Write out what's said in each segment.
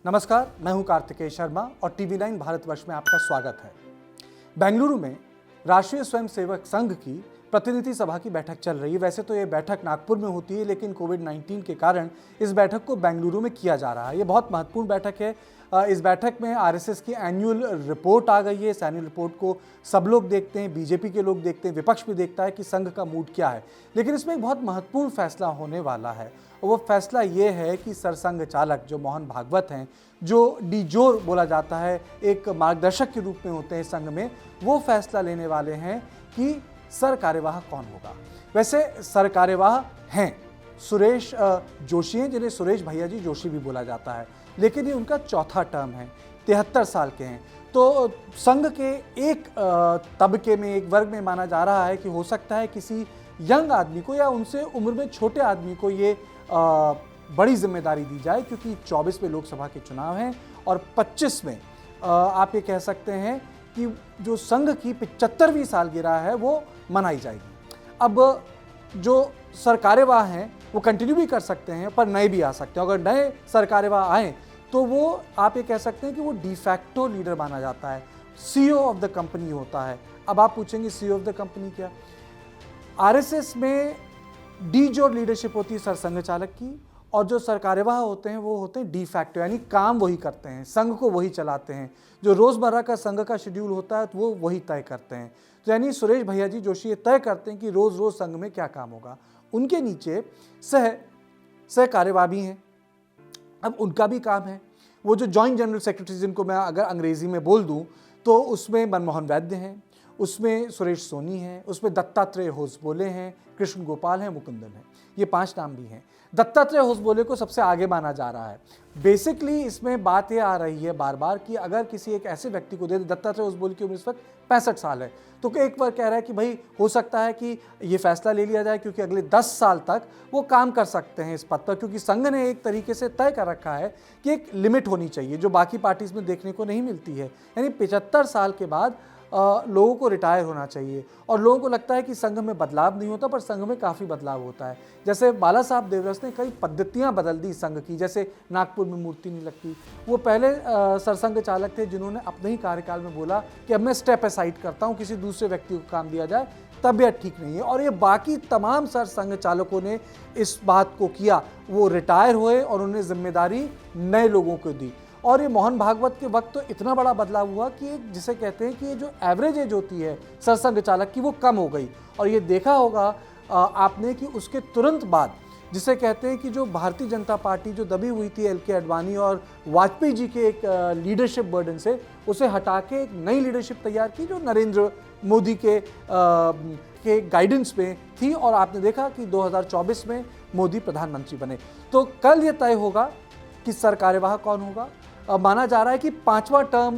नमस्कार, मैं हूं कार्तिकेय शर्मा और टीवी9 भारतवर्ष में आपका स्वागत है। बेंगलुरु में राष्ट्रीय स्वयंसेवक संघ की प्रतिनिधि सभा की बैठक चल रही है। वैसे तो ये बैठक नागपुर में होती है, लेकिन कोविड-19 के कारण इस बैठक को बेंगलुरु में किया जा रहा है। ये बहुत महत्वपूर्ण बैठक है। इस बैठक में आरएसएस की एनुअल रिपोर्ट आ गई है। इस एनुअल रिपोर्ट को सब लोग देखते हैं, बीजेपी के लोग देखते हैं, विपक्ष भी देखता है कि संघ का मूड क्या है। लेकिन इसमें एक बहुत महत्वपूर्ण फैसला होने वाला है और वो फैसला ये है कि सरसंघ चालक जो मोहन भागवत हैं, जो डीजोर बोला जाता है, एक मार्गदर्शक के रूप में होते हैं संघ में, वो फैसला लेने वाले हैं कि सर कार्यवाह कौन होगा। वैसे सर कार्यवाह हैं सुरेश जोशी हैं, जिन्हें सुरेश भैया जी जोशी भी बोला जाता है, लेकिन ये उनका चौथा टर्म है। 73 साल के हैं। तो संघ के एक तबके में, एक वर्ग में माना जा रहा है कि हो सकता है किसी यंग आदमी को या उनसे उम्र में छोटे आदमी को ये बड़ी जिम्मेदारी दी जाए, क्योंकि 24 में लोकसभा के चुनाव हैं और 25 में आप ये कह सकते हैं कि जो संघ की 75वीं सालगिरह है वो मनाई जाएगी। अब जो सर कार्यवाह हैं वो कंटिन्यू भी कर सकते हैं, पर नए भी आ सकते हैं। अगर नए सर कार्यवाह आए तो वो आप ये कह सकते हैं कि वो डिफैक्टो लीडर माना जाता है, सीईओ ऑफ द कंपनी होता है। अब आप पूछेंगे सीईओ ऑफ द कंपनी क्या? आरएसएस में डीजोर लीडरशिप होती है सरसंघ चालक की, और जो सर कार्यवाह होते हैं वो होते हैं डिफैक्टो, यानी काम वही करते हैं, संघ को वही चलाते हैं। जो रोजमर्रा का संघ का शेड्यूल होता है तो वो वही तय करते हैं। तो यानी सुरेश भैया जी जोशी ये तय करते हैं कि रोज रोज संघ में क्या काम होगा। उनके नीचे सह कार्यवाह भी हैं। अब उनका भी काम है, वो जो जॉइंट जनरल सेक्रेटरी, जिनको मैं अगर अंग्रेजी में बोल दूं तो उसमें मनमोहन वैद्य हैं, उसमें सुरेश सोनी हैं, उसमें दत्तात्रेय होसबोले हैं, कृष्ण गोपाल हैं, मुकुंदन हैं। ये 5 नाम भी हैं। दत्तात्रेय होसबोले को सबसे आगे माना जा रहा है। बेसिकली इसमें बात ये आ रही है बार बार कि अगर किसी एक ऐसे व्यक्ति को दे, दत्तात्रेय होसबोले की उम्र इस वक्त 65 साल है, तो एक बार कह रहा है कि भाई हो सकता है कि ये फैसला ले लिया जाए, क्योंकि अगले 10 साल तक वो काम कर सकते हैं इस पद पर, क्योंकि संघ ने एक तरीके से तय कर रखा है कि एक लिमिट होनी चाहिए जो बाकी पार्टीज में देखने को नहीं मिलती है। यानी 75 साल के बाद लोगों को रिटायर होना चाहिए। और लोगों को लगता है कि संघ में बदलाव नहीं होता, पर संघ में काफ़ी बदलाव होता है। जैसे बाला साहब देवरस ने कई पद्धतियां बदल दी संघ की, जैसे नागपुर में मूर्ति नहीं लगती। वो पहले सरसंघ चालक थे जिन्होंने अपने ही कार्यकाल में बोला कि अब मैं स्टेप असाइड करता हूँ, किसी दूसरे व्यक्ति को काम दिया जाए, तबीयत ठीक नहीं है। और ये बाकी तमाम सरसंघ चालकों ने इस बात को किया, वो रिटायर हुए और उन्हें जिम्मेदारी नए लोगों को दी। और ये मोहन भागवत के वक्त तो इतना बड़ा बदलाव हुआ कि जिसे कहते हैं कि ये जो एवरेज एज होती है सरसंघ चालक की, वो कम हो गई। और ये देखा होगा आपने कि उसके तुरंत बाद, जिसे कहते हैं कि जो भारतीय जनता पार्टी जो दबी हुई थी एलके आडवाणी और वाजपेयी जी के एक लीडरशिप बर्डन से, उसे हटा के एक नई लीडरशिप तैयार की जो नरेंद्र मोदी के गाइडेंस में थी। और आपने देखा कि 2024 में मोदी प्रधानमंत्री बने। तो कल ये तय होगा कि सर कार्यवाह कौन होगा। माना जा रहा है कि 5वां टर्म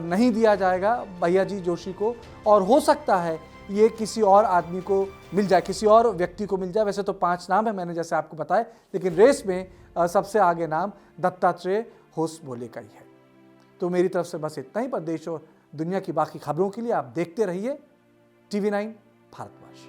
नहीं दिया जाएगा भैया जी जोशी को, और हो सकता है ये किसी और आदमी को मिल जाए, किसी और व्यक्ति को मिल जाए। वैसे तो 5 नाम है मैंने जैसे आपको बताया, लेकिन रेस में सबसे आगे नाम दत्तात्रेय होसबोले का ही है। तो मेरी तरफ से बस इतना ही। पर देश और दुनिया की बाकी खबरों के लिए आप देखते रहिए टीवी9 भारतवर्ष।